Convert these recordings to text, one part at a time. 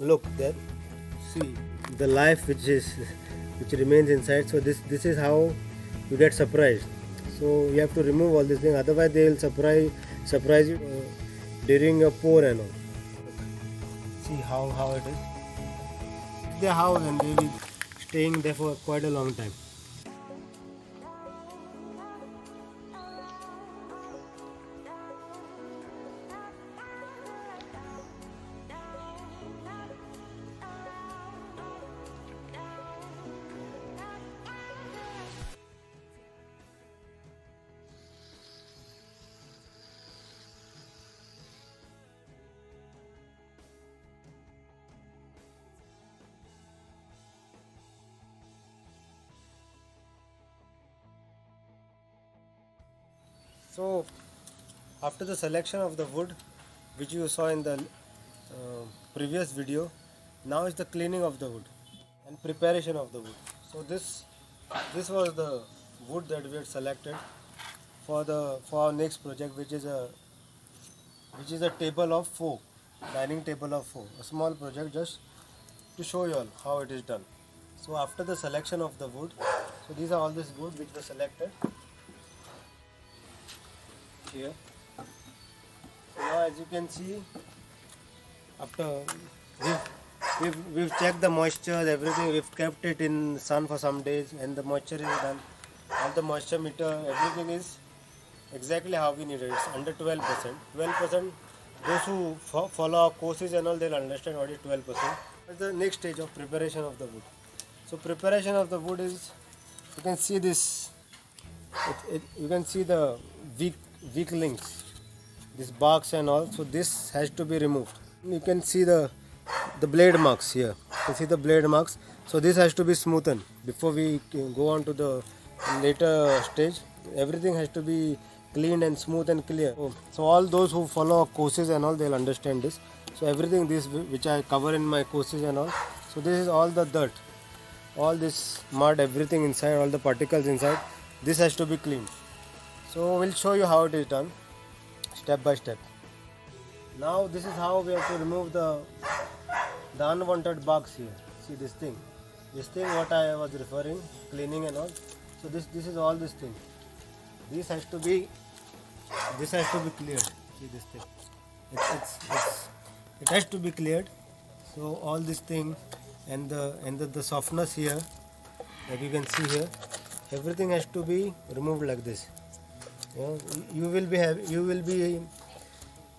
look there, see the life which remains inside. So this is how you get surprised. So you have to remove all these things, otherwise they will surprise you during a pour and all. See how it is. It's their house and they will be staying there for quite a long time. So after the selection of the wood which you saw in the previous video, now is the cleaning of the wood and preparation of the wood. So this was the wood that we had selected for our next project, which is a table of 4, dining table of 4, a small project just to show you all how it is done. So after the selection of the wood, so these are all this wood which was selected here. So now as you can see, after we've checked the moisture, everything, we've kept it in sun for some days and the moisture is done. All the moisture meter, everything is exactly how we need it. It's under 12%. 12%, those who follow our courses and all, they'll understand what is 12%. That's the next stage of preparation of the wood. So preparation of the wood is, you can see this, you can see the weak links, this barks and all. So this has to be removed. You can see the blade marks here. You can see the blade marks. So this has to be smoothened before we go on to the later stage. Everything has to be cleaned and smooth and clear. So all those who follow our courses and all, they'll understand this. So everything this which I cover in my courses and all. So this is all the dirt, all this mud, everything inside, all the particles inside. This has to be cleaned. So we'll show you how it is done, step by step. Now this is how we have to remove the unwanted bugs here. See this thing what I was referring, cleaning and all. So this is all this thing. This has to be cleared. See this thing. It has to be cleared. So all this thing and the softness here, like you can see here, everything has to be removed like this. You will be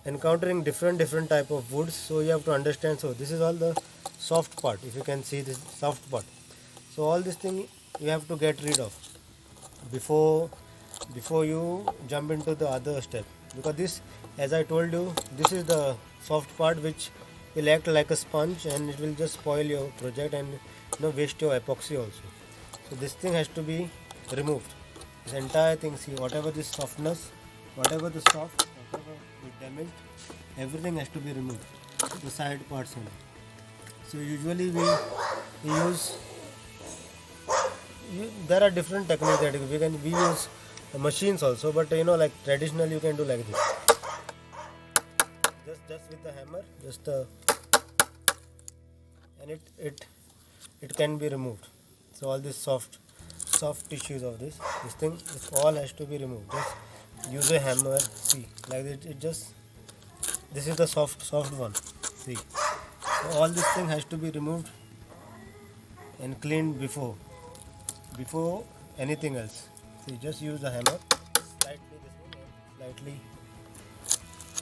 encountering different type of woods, so you have to understand. So this is all the soft part, if you can see this soft part. So all this thing you have to get rid of before you jump into the other step, because this, as I told you, this is the soft part which will act like a sponge and it will just spoil your project and waste your epoxy also. So this thing has to be removed, this entire thing. See, whatever this softness, whatever is damaged, everything has to be removed, the side parts only. So usually we use, there are different techniques that we use machines also, but like traditionally you can do like this, just with the hammer, and it can be removed. So all this soft tissues of this thing, it all has to be removed. Just use a hammer. See, like it just, this is the soft one. See, so all this thing has to be removed and cleaned before anything else. See, just use the hammer slightly, this thing, and slightly,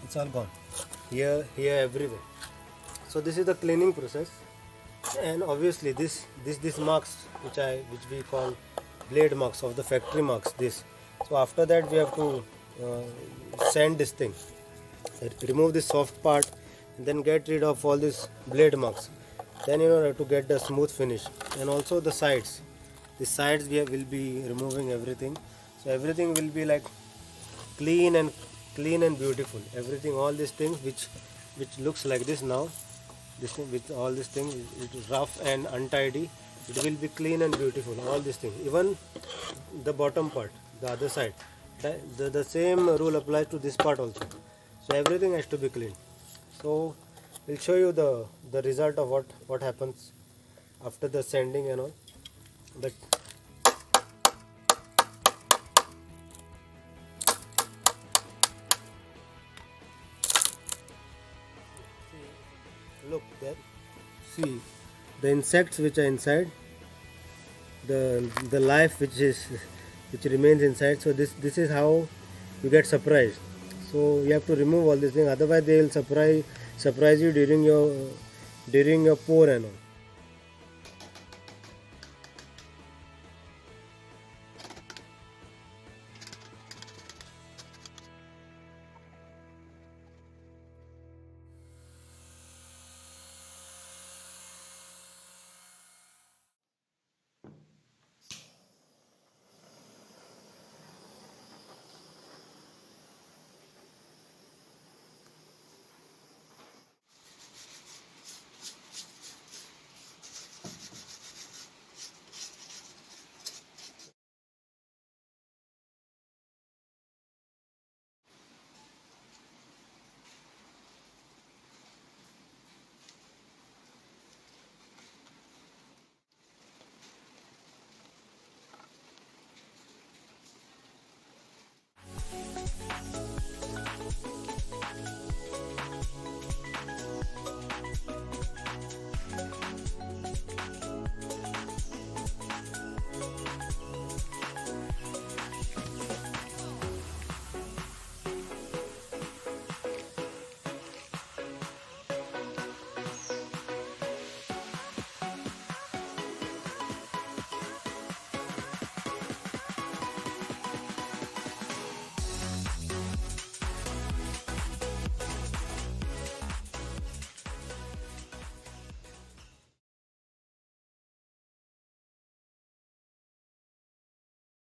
it's all gone here, everywhere. So this is the cleaning process. And obviously this marks which we call blade marks of the factory marks, this. So after that we have to sand this thing, remove this soft part and then get rid of all these blade marks. Then to get the smooth finish. And also the sides will be removing everything. So everything will be like clean and beautiful. Everything, all these things which looks like this now, this thing, with all these things, it is rough and untidy, it will be clean and beautiful. All these things, even the bottom part, the other side, the same rule applies to this part also. So everything has to be clean. So We'll show you the result of what happens after the sanding and all. But look there, see the insects which are inside, the life which remains inside. So this is how you get surprised. So you have to remove all these things, otherwise they will surprise you during your pour and all.